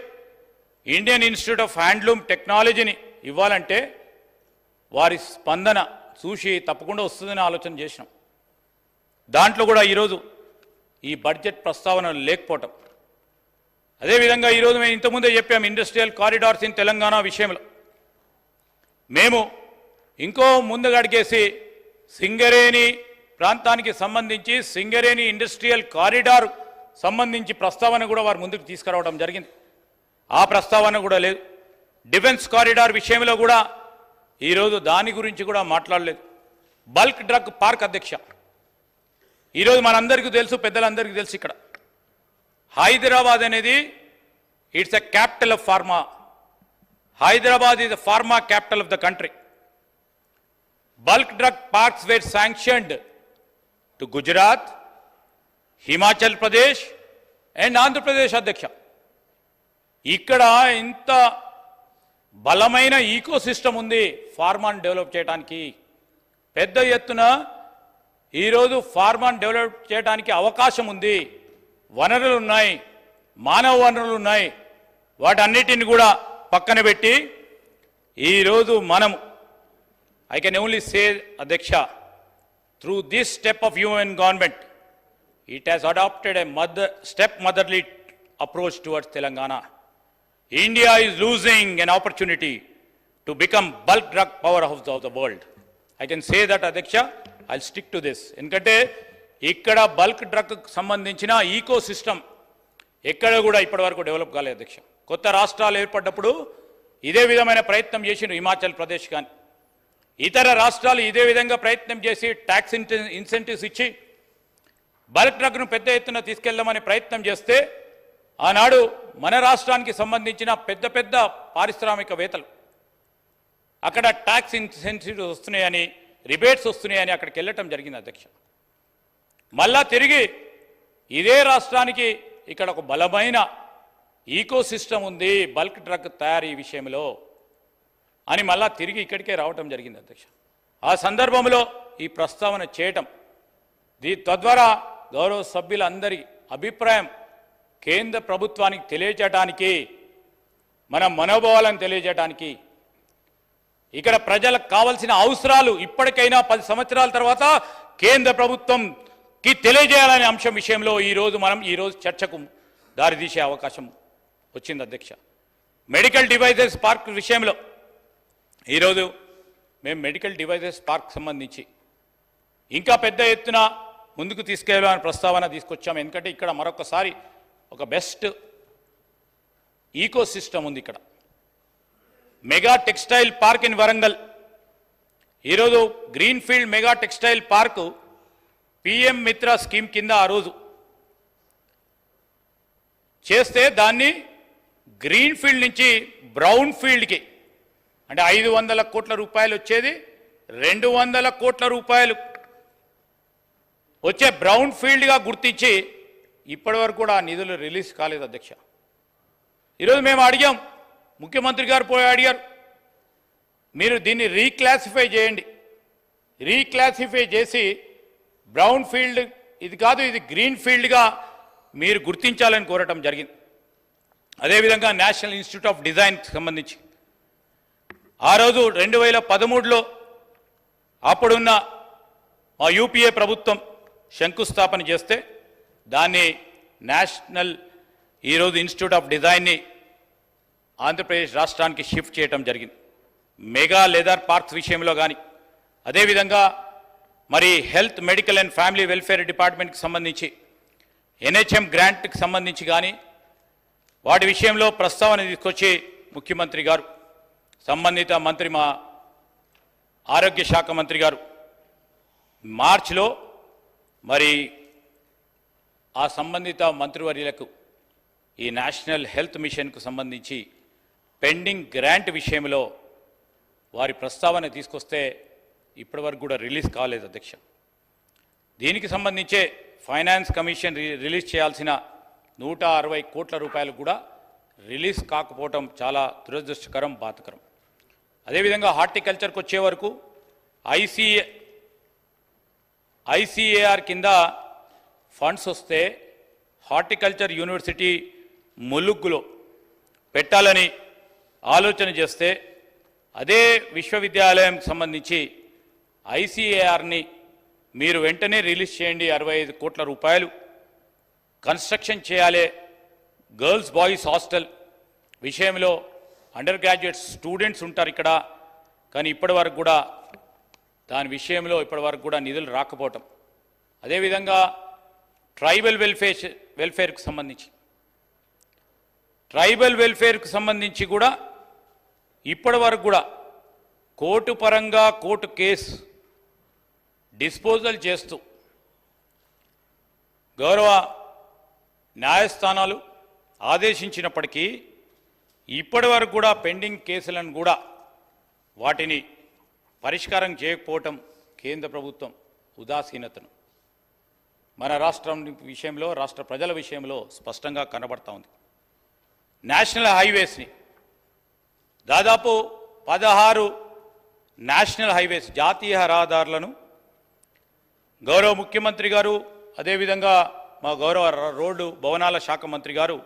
ఇండియన్ ఇన్స్టిట్యూట్ ఆఫ్ హ్యాండ్లూమ్ టెక్నాలజీని ఇవ్వాలంటే వారి స్పందన చూసి తప్పకుండా వస్తుందని ఆలోచన చేసినాం. దాంట్లో కూడా ఈరోజు ఈ బడ్జెట్ ప్రస్తావన లేకపోవటం. అదేవిధంగా ఈరోజు మేము ఇంతకుముందే చెప్పాము ఇండస్ట్రియల్ కారిడార్స్ ఇన్ తెలంగాణ విషయంలో మేము ఇంకో ముందుగా అడిగేసి సింగరేణి ప్రాంతానికి సంబంధించి సింగరేణి ఇండస్ట్రియల్ కారిడార్ సంబంధించి ప్రస్తావన కూడా వారు ముందుకు తీసుకురావడం జరిగింది. ఆ ప్రస్తావన కూడా లేదు. డిఫెన్స్ కారిడార్ విషయంలో కూడా ఈరోజు దాని గురించి కూడా మాట్లాడలేదు. బల్క్ డ్రగ్ పార్క్ అధ్యక్ష ఈరోజు మనందరికీ తెలుసు, పెద్దలందరికీ తెలుసు, ఇక్కడ హైదరాబాద్ అనేది it's a capital of pharma. Hyderabad is the pharma capital of the country. Bulk drug parks were sanctioned to Gujarat, Himachal Pradesh and Andhra Pradesh అధ్యక్ష. ఇక్కడ ఇంత బలమైన ఈకో సిస్టమ్ ఉంది ఫార్మాను డెవలప్ చేయడానికి. పెద్ద ఎత్తున ఈరోజు ఫార్మాను డెవలప్ చేయడానికి అవకాశం ఉంది. వనరులు ఉన్నాయి, మానవ వనరులు ఉన్నాయి. వాటన్నిటిని కూడా పక్కన పెట్టి ఈరోజు మనము ఐ కెన్ ఓన్లీ సే అధ్యక్ష through this step of UN government it has adopted a motherly approach towards Telangana. India is losing an opportunity to become bulk drug powerhouse of the world. I can say that Adhyaksha, I'll stick to this. ఎందుకంటే ఇక్కడ bulk drug సంబంధించిన eco system ఎక్కడ కూడా ఇప్పటివరకు develop కాలేదు అధ్యక్ష. కొత్త రాష్ట్రాలు ఏర్పడ్డప్పుడు ఇదే విధమైన ప్రయత్నం చేసిండ్రు. హిమాచల్ ప్రదేశ్ కానీ ఇతర రాష్ట్రాలు ఇదే విధంగా ప్రయత్నం చేసి ట్యాక్స్ ఇన్సెంటివ్స్ ఇచ్చి బల్క్ డ్రగ్ను పెద్ద ఎత్తున తీసుకెళ్దామని ప్రయత్నం చేస్తే ఆనాడు మన రాష్ట్రానికి సంబంధించిన పెద్ద పెద్ద పారిశ్రామికవేత్తలు అక్కడ ట్యాక్స్ ఇన్సెంటివ్స్ వస్తున్నాయని, రిబేట్స్ వస్తున్నాయని అక్కడికి వెళ్ళటం జరిగింది అధ్యక్ష. మళ్ళా తిరిగి ఇదే రాష్ట్రానికి ఇక్కడ ఒక బలమైన ఈకో సిస్టమ్ ఉంది బల్క్ డ్రగ్ తయారీ విషయంలో అని మళ్ళా తిరిగి ఇక్కడికే రావటం జరిగింది అధ్యక్ష. ఆ సందర్భంలో ఈ ప్రస్తావన చేయటం తద్వారా గౌరవ సభ్యులందరి అభిప్రాయం కేంద్ర ప్రభుత్వానికి తెలియజేయడానికి, మన మనోభావాలను తెలియజేయడానికి, ఇక్కడ ప్రజలకు కావాల్సిన అవసరాలు ఇప్పటికైనా 10 సంవత్సరాల తర్వాత కేంద్ర ప్రభుత్వంకి తెలియజేయాలనే అంశం విషయంలో మనం ఈరోజు చర్చకు దారితీసే అవకాశం వచ్చింది అధ్యక్ష. మెడికల్ డివైజెస్ పార్క్ విషయంలో ఈరోజు మేము మెడికల్ డివైజెస్ పార్క్ సంబంధించి ఇంకా పెద్ద ఎత్తున ముందుకు తీసుకెళ్లాలని ప్రస్తావన తీసుకొచ్చాము. ఎందుకంటే ఇక్కడ మరొకసారి ఒక బెస్ట్ ఈకో సిస్టమ్ ఉంది. ఇక్కడ mega textile park in Warangal, ఈరోజు greenfield mega textile park PM Mitra scheme కింద ఆ రోజు చేస్తే దాన్ని గ్రీన్ఫీల్డ్ నుంచి బ్రౌన్ ఫీల్డ్కి, అంటే 500 కోట్ల రూపాయలు వచ్చేది 200 కోట్ల రూపాయలు వచ్చే బ్రౌన్ ఫీల్డ్గా గుర్తించి ఇప్పటివరకు కూడా ఆ నిధులు రిలీజ్ కాలేదు అధ్యక్ష. ఈరోజు మేము అడిగాం, ముఖ్యమంత్రి గారు పోయి అడిగారు, మీరు దీన్ని రీక్లాసిఫై చేయండి, రీక్లాసిఫై చేసి బ్రౌన్ ఫీల్డ్ ఇది కాదు ఇది గ్రీన్ ఫీల్డ్గా మీరు గుర్తించాలని కోరటం జరిగింది. అదేవిధంగా నేషనల్ ఇన్స్టిట్యూట్ ఆఫ్ డిజైన్కి సంబంధించి ఆ రోజు 2013లో అప్పుడున్న మా యూపీఏ ప్రభుత్వం శంకుస్థాపన చేస్తే దాన్ని నేషనల్ ఈరోజు ఇన్స్టిట్యూట్ ఆఫ్ డిజైన్ని ఆంధ్రప్రదేశ్ రాష్ట్రానికి షిఫ్ట్ చేయడం జరిగింది. మెగా లెదర్ పార్క్స్ విషయంలో కానీ, అదేవిధంగా మరి health medical and family welfare డిపార్ట్మెంట్కి సంబంధించి ఎన్హెచ్ఎం గ్రాంట్కి సంబంధించి కానీ వాటి విషయంలో ప్రస్తావన తీసుకొచ్చి ముఖ్యమంత్రి గారు, సంబంధిత మంత్రి మా ఆరోగ్య శాఖ మంత్రి గారు మార్చిలో మరి ఆ సంబంధిత మంత్రివర్యులకు ఈ నేషనల్ హెల్త్ మిషన్కు సంబంధించి పెండింగ్ గ్రాంట్ విషయంలో వారి ప్రస్తావన తీసుకొస్తే ఇప్పటివరకు కూడా రిలీజ్ కాలేదు అధ్యక్ష. దీనికి సంబంధించే ఫైనాన్స్ కమిషన్ రిలీజ్ చేయాల్సిన 160 కోట్ల రూపాయలు కూడా రిలీజ్ కాకపోవటం చాలా దురదృష్టకరం, బాధకరం. అదేవిధంగా హార్టికల్చర్కి వచ్చే వరకు ఐసీఏఆర్ కింద ఫండ్స్ వస్తే హార్టికల్చర్ యూనివర్సిటీ ములుగ్గులో పెట్టాలని ఆలోచన చేస్తే అదే విశ్వవిద్యాలయంకి సంబంధించి ఐసీఏఆర్ని మీరు వెంటనే రిలీజ్ చేయండి, 65 కోట్ల రూపాయలు కన్స్ట్రక్షన్ చేయాలి. గర్ల్స్ బాయ్స్ హాస్టల్ విషయంలో అండర్ గ్రాడ్యుయేట్ స్టూడెంట్స్ ఉంటారు ఇక్కడ, కానీ ఇప్పటివరకు కూడా దాని విషయంలో ఇప్పటివరకు కూడా నిధులు రాకపోవటం. అదేవిధంగా ట్రైబల్ వెల్ఫేర్కి సంబంధించి కూడా ఇప్పటివరకు కూడా కోర్టు పరంగా కోర్టు కేసు డిస్పోజల్ చేస్తూ గౌరవ న్యాయస్థానాలు ఆదేశించినప్పటికీ ఇప్పటివరకు కూడా పెండింగ్ కేసులను కూడా వాటిని పరిష్కారం చేయకపోవటం కేంద్ర ప్రభుత్వం ఉదాసీనతను మన రాష్ట్రం విషయంలో, రాష్ట్ర ప్రజల విషయంలో స్పష్టంగా కనబడతా ఉంది. నేషనల్ హైవేస్ని దాదాపు 16 నేషనల్ హైవేస్ జాతీయ రహదారులను గౌరవ ముఖ్యమంత్రి గారు, అదేవిధంగా మా గౌరవ రోడ్డు భవనాల శాఖ మంత్రి గారు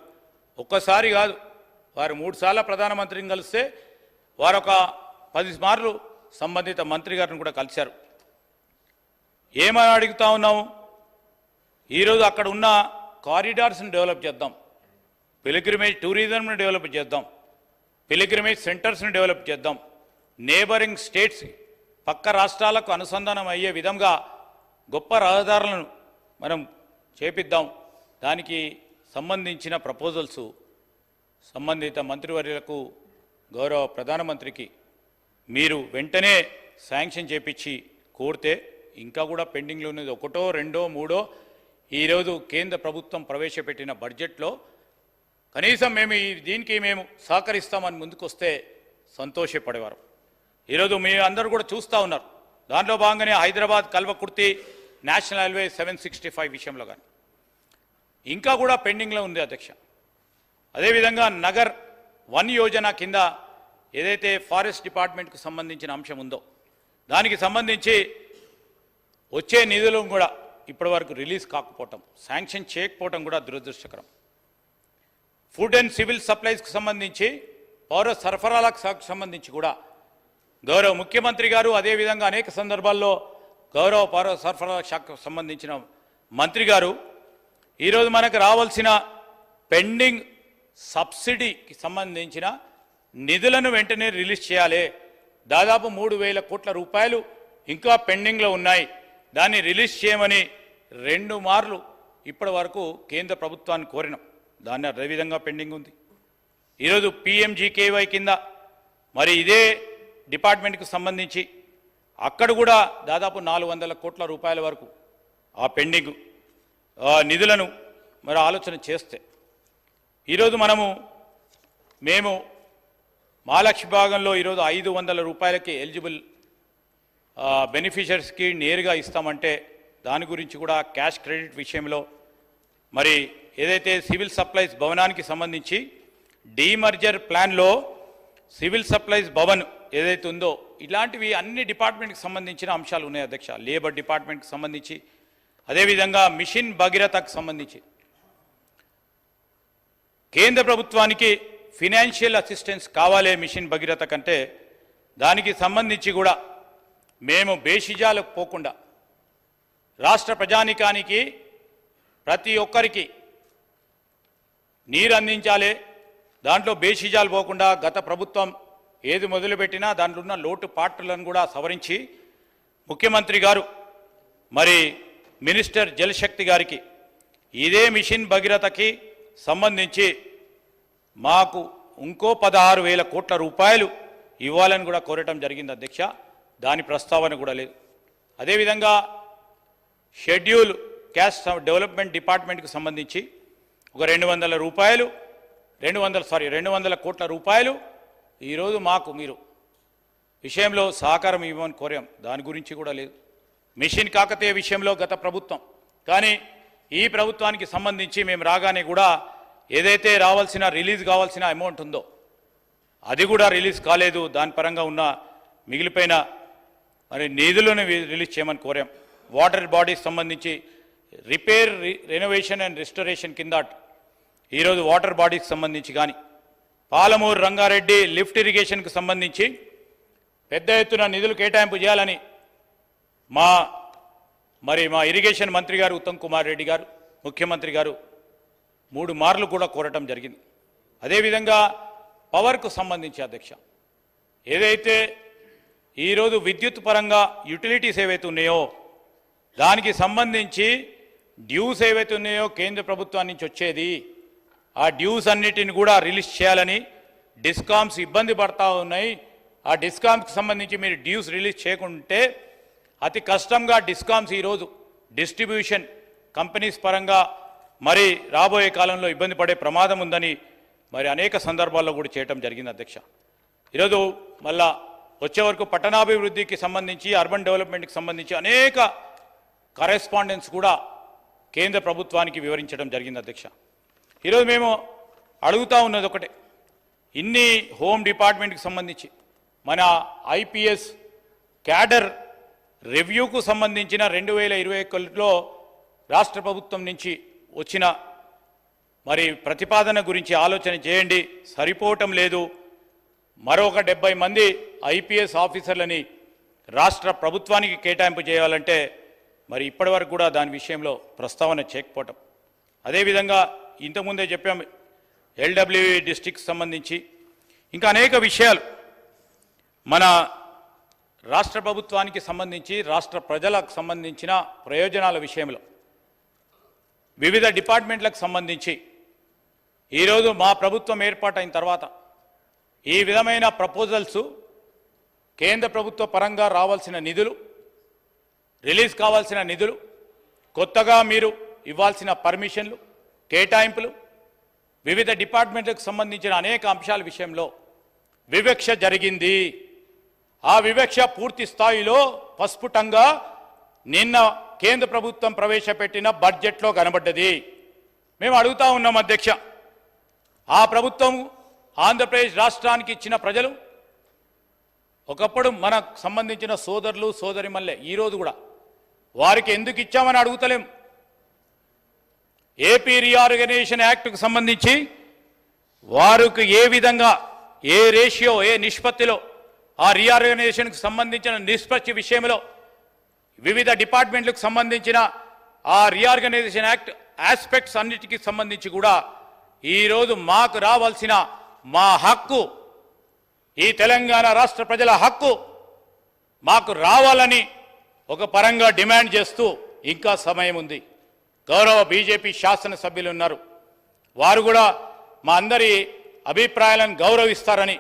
ఒక్కసారి కాదు, వారు 3 సార్లు ప్రధానమంత్రిని కలిస్తే వారు ఒక 10 మార్లు సంబంధిత మంత్రి గారిని కూడా కలిశారు. ఏమని అడుగుతా ఉన్నాము, ఈరోజు అక్కడ ఉన్న కారిడార్స్ని డెవలప్ చేద్దాం, పిలిగ్రిమేజ్ టూరిజంను డెవలప్ చేద్దాం, పిలిగ్రిమేజ్ సెంటర్స్ని డెవలప్ చేద్దాం, నేబరింగ్ స్టేట్స్ పక్క రాష్ట్రాలకు అనుసంధానం అయ్యే విధంగా గొప్ప రహదారులను మనం చేపిద్దాం. దానికి సంబంధించిన ప్రపోజల్స్ సంబంధిత మంత్రివర్యులకు గౌరవ ప్రధానమంత్రికి మీరు వెంటనే శాంక్షన్ చేపించి కోరితే ఇంకా కూడా పెండింగ్లో ఉన్నది 1, 2, 3 ఈరోజు కేంద్ర ప్రభుత్వం ప్రవేశపెట్టిన బడ్జెట్లో కనీసం దీనికి మేము సహకరిస్తామని ముందుకొస్తే సంతోషపడేవారు. ఈరోజు మీ అందరూ కూడా చూస్తూ ఉన్నారు. దాంట్లో భాగంగానే హైదరాబాద్ కల్వకుర్తి నేషనల్ హైవే 765 విషయంలో కానీ ఇంకా కూడా పెండింగ్లో ఉంది అధ్యక్ష. అదేవిధంగా నగర్ 1 యోజన కింద ఏదైతే ఫారెస్ట్ డిపార్ట్మెంట్కు సంబంధించిన అంశం ఉందో దానికి సంబంధించి వచ్చే నిధులను కూడా ఇప్పటివరకు రిలీజ్ కాకపోవటం, శాంక్షన్ చేయకపోవటం కూడా దురదృష్టకరం. ఫుడ్ అండ్ సివిల్ సప్లైస్కి సంబంధించి, పౌర సరఫరాలకు సంబంధించి కూడా గౌరవ ముఖ్యమంత్రి గారు, అదేవిధంగా అనేక సందర్భాల్లో గౌరవ పౌర సరఫరాల శాఖకు సంబంధించిన మంత్రి గారు ఈరోజు మనకు రావాల్సిన పెండింగ్ సబ్సిడీకి సంబంధించిన నిధులను వెంటనే రిలీజ్ చేయాలి, దాదాపు 3,000 కోట్ల రూపాయలు ఇంకా పెండింగ్లో ఉన్నాయి. దాన్ని రిలీజ్ చేయమని 2 మార్లు ఇప్పటి వరకు కేంద్ర ప్రభుత్వాన్ని కోరినాం. దాన్ని అదే విధంగా పెండింగ్ ఉంది. ఈరోజు PMGKY కింద మరి ఇదే డిపార్ట్మెంట్కి సంబంధించి అక్కడ కూడా దాదాపు 400 కోట్ల రూపాయల వరకు ఆ పెండింగ్ నిధులను మరి ఆలోచన చేస్తే ఈరోజు మేము మహాలక్ష్మి భాగంలో ఈరోజు 500 రూపాయలకి ఎలిజిబుల్ బెనిఫిషరీస్కి నేరుగా ఇస్తామంటే దాని గురించి కూడా క్యాష్ క్రెడిట్ విషయంలో మరి ఏదైతే సివిల్ సప్లైస్ భవనానికి సంబంధించి డీమర్జర్ ప్లాన్లో సివిల్ సప్లైస్ భవన్ ఏదైతే ఉందో ఇలాంటివి అన్ని డిపార్ట్మెంట్కి సంబంధించిన అంశాలు ఉన్నాయి అధ్యక్ష. లేబర్ డిపార్ట్మెంట్కి సంబంధించి అదేవిధంగా మిషన్ భగీరథకు సంబంధించి కేంద్ర ప్రభుత్వానికి ఫినాన్షియల్ అసిస్టెన్స్ కావాలి. మిషన్ భగీరథ కంటే దానికి సంబంధించి కూడా మేము బేషిజాలకు పోకుండా రాష్ట్ర ప్రజానికానికి ప్రతి ఒక్కరికి నీరు అందించాలి. దాంట్లో బేషిజాలు పోకుండా గత ప్రభుత్వం ఏది మొదలుపెట్టినా దాంట్లో ఉన్న లోటు పాటులను కూడా సవరించి ముఖ్యమంత్రి గారు మరి మినిస్టర్ జలశక్తి గారికి ఇదే మిషన్ భగీరథకి సంబంధించి మాకు ఇంకో 16,000 కోట్ల రూపాయలు ఇవ్వాలని కూడా కోరటం జరిగింది అధ్యక్ష. దాని ప్రస్తావన కూడా లేదు. అదేవిధంగా షెడ్యూల్ క్యాస్ట్ డెవలప్మెంట్ డిపార్ట్మెంట్కి సంబంధించి ఒక 200 కోట్ల రూపాయలు ఈరోజు మాకు మీరు విషయంలో సహకారం ఇవ్వమని కోరాం. దాని గురించి కూడా లేదు. మిషన్ కాకతీయ విషయంలో గత ప్రభుత్వం కానీ ఈ ప్రభుత్వానికి సంబంధించి మేము రాగానే కూడా ఏదైతే రావాల్సిన రిలీజ్ కావాల్సిన అమౌంట్ ఉందో అది కూడా రిలీజ్ కాలేదు. దాని పరంగా ఉన్న మిగిలిపోయిన మరి నిధులను రిలీజ్ చేయమని కోరాం. వాటర్ బాడీస్ సంబంధించి రిపేర్ రెనోవేషన్ అండ్ రెస్టరేషన్ కింద ఈరోజు వాటర్ బాడీకి సంబంధించి కానీ పాలమూరు రంగారెడ్డి లిఫ్ట్ ఇరిగేషన్కి సంబంధించి పెద్ద ఎత్తున నిధులు కేటాయింపు చేయాలని మా ఇరిగేషన్ మంత్రి గారు ఉత్తమ్ కుమార్ రెడ్డి గారు ముఖ్యమంత్రి గారు 3 మార్లు కూడా కోరటం జరిగింది. అదేవిధంగా పవర్కు సంబంధించి అధ్యక్ష ఏదైతే ఈరోజు విద్యుత్ పరంగా యుటిలిటీస్ ఏవైతే ఉన్నాయో దానికి సంబంధించి డ్యూస్ ఏవైతే ఉన్నాయో కేంద్ర ప్రభుత్వం నుంచి వచ్చేది ఆ డ్యూస్ అన్నిటిని కూడా రిలీజ్ చేయాలని డిస్కామ్స్ ఇబ్బంది పడతా ఉన్నాయి. ఆ డిస్కామ్స్కి సంబంధించి మీరు డ్యూస్ రిలీజ్ చేయకుంటే అతి కష్టంగా డిస్కామ్స్ ఈరోజు డిస్ట్రిబ్యూషన్ కంపెనీస్ పరంగా మరి రాబోయే కాలంలో ఇబ్బంది పడే ప్రమాదం ఉందని మరి అనేక సందర్భాల్లో కూడా చేయటం జరిగింది అధ్యక్ష. ఈరోజు మళ్ళా వచ్చే వరకు పట్టణాభివృద్ధికి సంబంధించి అర్బన్ డెవలప్మెంట్కి సంబంధించి అనేక కరెస్పాండెన్స్ కూడా కేంద్ర ప్రభుత్వానికి వివరించడం జరిగింది అధ్యక్ష. ఈరోజు మేము అడుగుతూ ఉన్నది ఒకటే, ఇన్ని హోమ్ డిపార్ట్మెంట్కి సంబంధించి మన IPS క్యాడర్ రివ్యూకు సంబంధించిన 2021లో రాష్ట్ర ప్రభుత్వం నుంచి వచ్చిన మరి ప్రతిపాదన గురించి ఆలోచన చేయండి. సరిపోవటం లేదు. మరొక 70 మంది IPS ఆఫీసర్లని రాష్ట్ర ప్రభుత్వానికి కేటాయింపు చేయాలంటే మరి ఇప్పటివరకు కూడా దాని విషయంలో ప్రస్తావన చేయకపోవటం. అదేవిధంగా ఇంతకుముందే చెప్పాము LWE డిస్ట్రిక్ట్కి సంబంధించి ఇంకా అనేక విషయాలు మన రాష్ట్ర ప్రభుత్వానికి సంబంధించి రాష్ట్ర ప్రజలకు సంబంధించిన ప్రయోజనాల విషయంలో వివిధ డిపార్ట్మెంట్లకు సంబంధించి ఈరోజు మా ప్రభుత్వం ఏర్పాటైన తర్వాత ఈ విధమైన ప్రపోజల్స్ కేంద్ర ప్రభుత్వ పరంగా రావాల్సిన నిధులు, రిలీజ్ కావాల్సిన నిధులు, కొత్తగా మీరు ఇవ్వాల్సిన పర్మిషన్లు, కేటాయింపులు, వివిధ డిపార్ట్మెంట్లకు సంబంధించిన అనేక అంశాల విషయంలో వివక్ష జరిగింది. ఆ వివక్ష పూర్తి స్థాయిలో పస్ఫుటంగా నిన్న కేంద్ర ప్రభుత్వం ప్రవేశపెట్టిన బడ్జెట్లో కనబడ్డది. మేము అడుగుతా ఉన్నాం అధ్యక్ష, ఆ ప్రభుత్వం ఆంధ్రప్రదేశ్ రాష్ట్రానికి ఇచ్చిన ప్రజలు ఒకప్పుడు మనకు సంబంధించిన సోదరులు సోదరిమల్లే ఈరోజు కూడా వారికి ఎందుకు ఇచ్చామని అడుగుతలేం. ఏపీ రీఆర్గనైజేషన్ యాక్ట్కు సంబంధించి వారికి ఏ విధంగా ఏ రేషియో ఏ నిష్పత్తిలో ఆ రీఆర్గనైజేషన్కు సంబంధించిన నిష్పత్తి విషయంలో వివిధ డిపార్ట్మెంట్లకు సంబంధించిన ఆ రీఆర్గనైజేషన్ యాక్ట్ ఆస్పెక్ట్స్ అన్నిటికీ సంబంధించి కూడా ఈరోజు మాకు రావాల్సిన మా హక్కు ఈ తెలంగాణ రాష్ట్ర ప్రజల హక్కు మాకు రావాలని ఒక పరంగా డిమాండ్ చేస్తూ ఇంకా సమయం ఉంది. గౌరవ బీజేపీ శాసనసభ్యులు ఉన్నారు, వారు కూడా మా అందరి అభిప్రాయాలను గౌరవిస్తారని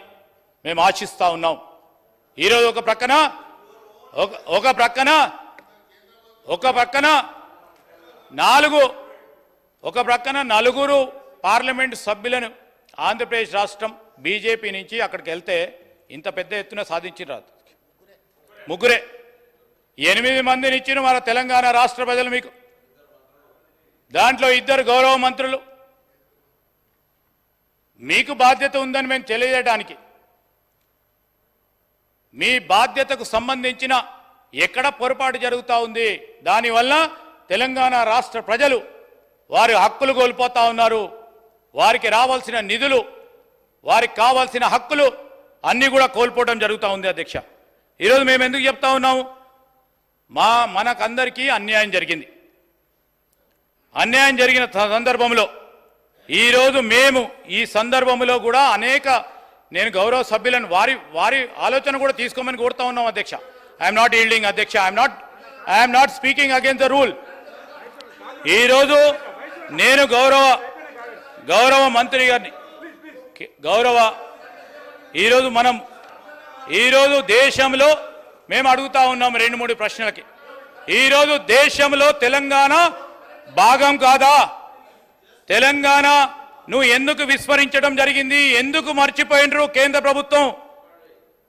మేము ఆశిస్తూ ఉన్నాం. ఈరోజు ఒక ప్రక్కన నలుగురు పార్లమెంటు సభ్యులను ఆంధ్రప్రదేశ్ రాష్ట్రం బీజేపీ నుంచి అక్కడికి వెళ్తే ఇంత పెద్ద ఎత్తున సాధించారు. ముగ్గురే 8 మందిని ఇచ్చిన మన తెలంగాణ రాష్ట్ర ప్రజలు మీకు. దాంట్లో 2 గౌరవ మంత్రులు. మీకు బాధ్యత ఉందని మేము తెలియజేయడానికి, మీ బాధ్యతకు సంబంధించిన ఎక్కడ పొరపాటు జరుగుతూ ఉంది, దానివల్ల తెలంగాణ రాష్ట్ర ప్రజలు వారి హక్కులు కోల్పోతా ఉన్నారు. వారికి రావాల్సిన నిధులు, వారికి కావాల్సిన హక్కులు అన్నీ కూడా కోల్పోవడం జరుగుతూ ఉంది. అధ్యక్ష, ఈరోజు మేము ఎందుకు చెప్తా ఉన్నాము? మనకందరికీ అన్యాయం జరిగింది. అన్యాయం జరిగిన సందర్భంలో ఈరోజు మేము ఈ సందర్భంలో కూడా నేను గౌరవ సభ్యులను వారి ఆలోచన కూడా తీసుకోమని కోరుతా ఉన్నాం. అధ్యక్ష, ఐఎమ్ నాట్ ఈల్డింగ్. అధ్యక్ష, I'm not speaking against the rule. ఈరోజు నేను గౌరవ మంత్రి గారిని ఈరోజు దేశంలో మేము అడుగుతా ఉన్నాం 2-3 ప్రశ్నలకి. ఈరోజు దేశంలో తెలంగాణ భాగం కాదా? తెలంగాణ నువ్వు ఎందుకు విస్మరించడం జరిగింది? ఎందుకు మర్చిపోయినరు కేంద్ర ప్రభుత్వం?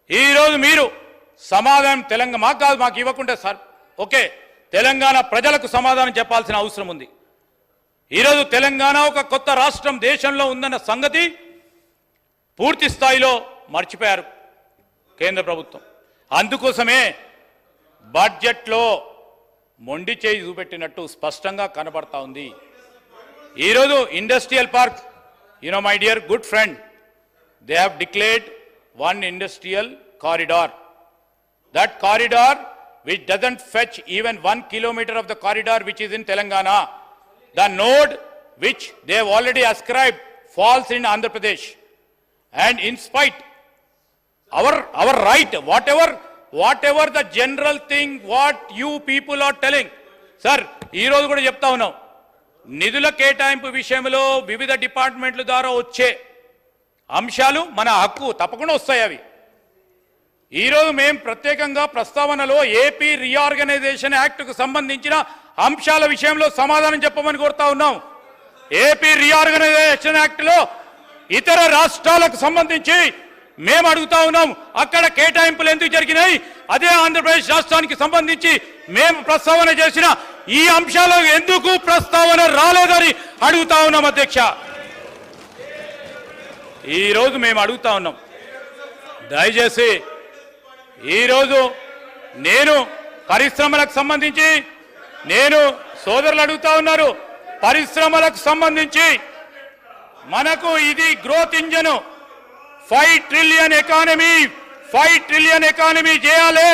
ఈరోజు మీరు సమాధానం తెలంగాణ మాకు కాదు, మాకు ఇవ్వకుండా సార్ ఓకే, తెలంగాణ ప్రజలకు సమాధానం చెప్పాల్సిన అవసరం ఉంది. ఈరోజు తెలంగాణ ఒక కొత్త రాష్ట్రం దేశంలో ఉందన్న సంగతి పూర్తి స్థాయిలో మర్చిపోయారు కేంద్ర ప్రభుత్వం. అందుకోసమే బడ్జెట్లో మొండి చేయి చూపెట్టినట్టు స్పష్టంగా కనబడతా ఉంది. ఈరోజు industrial park, my dear good friend, they have declared 1 industrial corridor. That corridor which doesn't fetch even 1 kilometer of the corridor which is in Telangana. The node which they have already ascribed falls in Andhra Pradesh. And in spite, our right, whatever the general thing, what you people are telling, sir, ee roju kuda chepta unnam, నిధుల కేటాయింపు విషయంలో వివిధ డిపార్ట్మెంట్ల ద్వారా వచ్చే అంశాలు మన హక్కు తప్పకుండా వస్తాయి. అవి ఈరోజు మేము ప్రత్యేకంగా ప్రస్తావనలో ఏపీ రీఆర్గనైజేషన్ యాక్ట్కు సంబంధించిన అంశాల విషయంలో సమాధానం చెప్పమని కోరుతా ఉన్నాం. ఏపీ రీఆర్గనైజేషన్ యాక్ట్లో ఇతర రాష్ట్రాలకు సంబంధించి మేము అడుగుతా ఉన్నాం, అక్కడ కేటాయింపులు ఎందుకు జరిగినాయి? అదే ఆంధ్రప్రదేశ్ రాష్ట్రానికి సంబంధించి మేము ప్రస్తావన చేసిన ఈ అంశాలు ఎందుకు ప్రస్తావన రాలేదని అడుగుతా ఉన్నాం. అధ్యక్ష, ఈరోజు మేము అడుగుతా ఉన్నాం, దయచేసి ఈరోజు నేను పరిశ్రమలకు సంబంధించి సోదరులు అడుగుతా ఉన్నారు, పరిశ్రమలకు సంబంధించి మనకు ఇది గ్రోత్ ఇంజన్, 5 ట్రిలియన్ ఎకానమీ చేయాలి.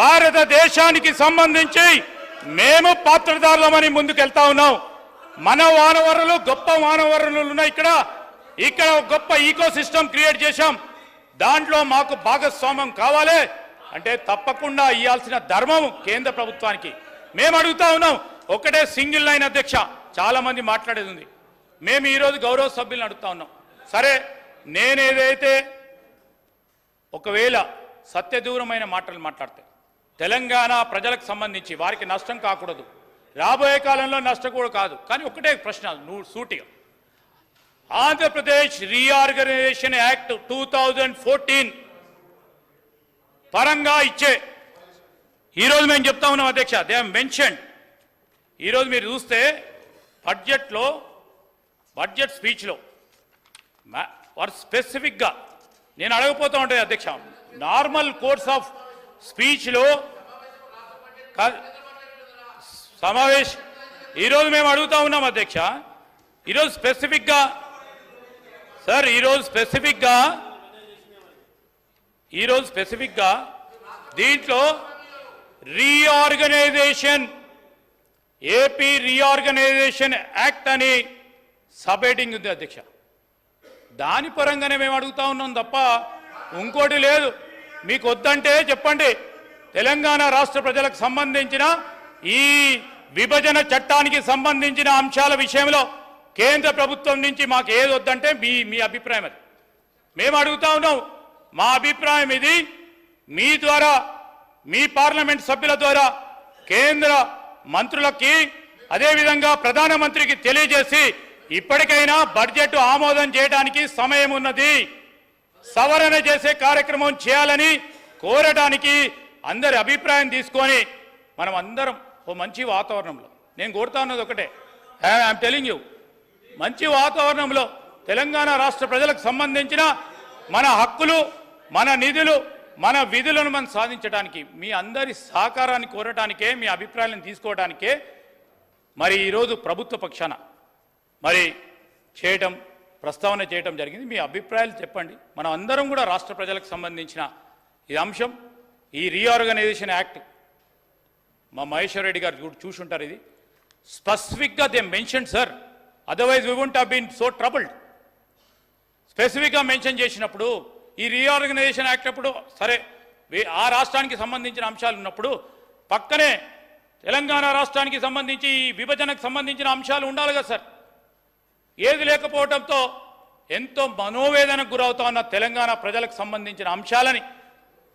భారతదేశానికి సంబంధించి మేము పాత్రదారులమని ముందుకెళ్తా ఉన్నాం. మన వానవరులు గొప్ప వానవరులు ఉన్నాయి. ఇక్కడ గొప్ప ఈకో సిస్టమ్ క్రియేట్ చేశాం. దాంట్లో మాకు భాగస్వామ్యం కావాలి అంటే తప్పకుండా ఇవ్వాల్సిన ధర్మం కేంద్ర ప్రభుత్వానికి. మేము అడుగుతా ఉన్నాం, ఒకటే సింగిల్ లైన్. అధ్యక్ష, చాలా మంది మాట్లాడేది ఉంది. మేము ఈరోజు గౌరవ సభ్యులను అడుగుతా ఉన్నాం, సరే నేనేదైతే ఒకవేళ సత్యదూరమైన మాటలు మాట్లాడితే తెలంగాణ ప్రజలకు సంబంధించి వారికి నష్టం కాకూడదు, రాబోయే కాలంలో నష్టం కూడా కాదు. కానీ ఒకటే ప్రశ్న సూటిగా, ఆంధ్రప్రదేశ్ రీఆర్గనైజేషన్ యాక్ట్ 2014 పరంగా ఇచ్చే ఈరోజు మేము చెప్తా ఉన్నాం. అధ్యక్ష, దే హావ్ మెన్షన్డ్, ఈరోజు మీరు చూస్తే బడ్జెట్ స్పీచ్లో వారు స్పెసిఫిక్గా నేను అడగపోతూ ఉంటాయి. అధ్యక్ష, నార్మల్ కోర్స్ ఆఫ్ స్పీచ్లో సమావేశం ఈరోజు మేము అడుగుతా ఉన్నాం. అధ్యక్ష, ఈరోజు స్పెసిఫిక్గా సార్, ఈరోజు స్పెసిఫిక్గా దీంట్లో ఏపీ రీఆర్గనైజేషన్ యాక్ట్ అని సబ్ హెడ్డింగ్ ఉంది. అధ్యక్ష, దాని పరంగానే మేము అడుగుతా ఉన్నాం తప్ప ఇంకోటి లేదు. మీకు వద్దంటే చెప్పండి. తెలంగాణ రాష్ట్ర ప్రజలకు సంబంధించిన ఈ విభజన చట్టానికి సంబంధించిన అంశాల విషయంలో కేంద్ర ప్రభుత్వం నుంచి మాకు ఏది వద్దంటే మీ అభిప్రాయం అది. మేము అడుగుతా ఉన్నాం. మా అభిప్రాయం ఇది. మీ ద్వారా, మీ పార్లమెంట్ సభ్యుల ద్వారా కేంద్ర మంత్రులకి, అదేవిధంగా ప్రధానమంత్రికి తెలియజేసి ఇప్పటికైనా బడ్జెట్ ఆమోదం చేయడానికి సమయం ఉన్నది, సవరణ చేసే కార్యక్రమం చేయాలని కోరడానికి అందరి అభిప్రాయం తీసుకొని మనం అందరం ఓ మంచి వాతావరణంలో, నేను కోరుతా ఉన్నది ఒకటే, ఐఎమ్ టెలింగ్ యూ, మంచి వాతావరణంలో తెలంగాణ రాష్ట్ర ప్రజలకు సంబంధించిన మన హక్కులు, మన నిధులు, మన విధులను మనం సాధించడానికి మీ అందరి సహకారాన్ని కోరటానికే, మీ అభిప్రాయాలను తీసుకోవడానికే మరి ఈరోజు ప్రభుత్వ పక్షాన మరి ప్రస్తావన చేయటం జరిగింది. మీ అభిప్రాయాలు చెప్పండి. మనం అందరం కూడా రాష్ట్ర ప్రజలకు సంబంధించిన ఈ అంశం, ఈ రీఆర్గనైజేషన్ యాక్ట్, మా మహేశ్వర్ రెడ్డి గారు చూసుంటారు. ఇది స్పెసిఫిక్గా they mention sir, otherwise we won't have been so troubled. స్పెసిఫిక్గా మెన్షన్ చేసినప్పుడు ఈ రీఆర్గనైజేషన్ యాక్ట్ అప్పుడు సరే ఆ రాష్ట్రానికి సంబంధించిన అంశాలు ఉన్నప్పుడు పక్కనే తెలంగాణ రాష్ట్రానికి సంబంధించి ఈ విభజనకు సంబంధించిన అంశాలు ఉండాలి కదా సార్. ఏది లేకపోవడంతో ఎంతో మనోవేదనకు గురవుతా ఉన్న తెలంగాణ ప్రజలకు సంబంధించిన అంశాలని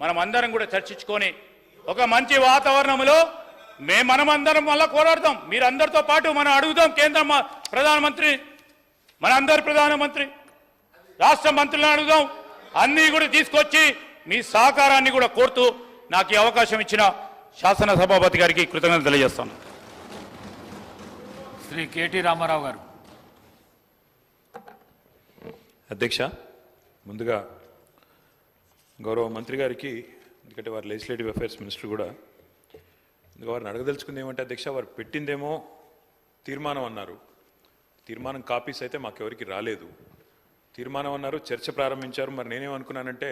మనం అందరం కూడా చర్చించుకొని ఒక మంచి వాతావరణంలో మనమందరం మళ్ళా పోరాడతాం. మీరందరితో పాటు మనం అడుగుదాం కేంద్ర ప్రధానమంత్రి, మనందరి ప్రధానమంత్రి, రాష్ట్ర మంత్రులను అడుగుదాం. అన్నీ కూడా తీసుకొచ్చి మీ సహకారాన్ని కూడా కోరుతూ నాకు ఈ అవకాశం ఇచ్చిన శాసనసభాపతి గారికి కృతజ్ఞతలు తెలియజేస్తాను. శ్రీ కేటీ రామారావు గారు. అధ్యక్ష, ముందుగా గౌరవ మంత్రి గారికి, ఎందుకంటే వారు లెజిస్లేటివ్ అఫైర్స్ మినిస్టర్ కూడా, వారిని అడగదలుచుకుంది ఏమంటే అధ్యక్ష, వారు పెట్టిందేమో తీర్మానం అన్నారు. తీర్మానం కాపీస్ అయితే మాకెవరికి రాలేదు. తీర్మానం అన్నారు, చర్చ ప్రారంభించారు. మరి నేనేమనుకున్నానంటే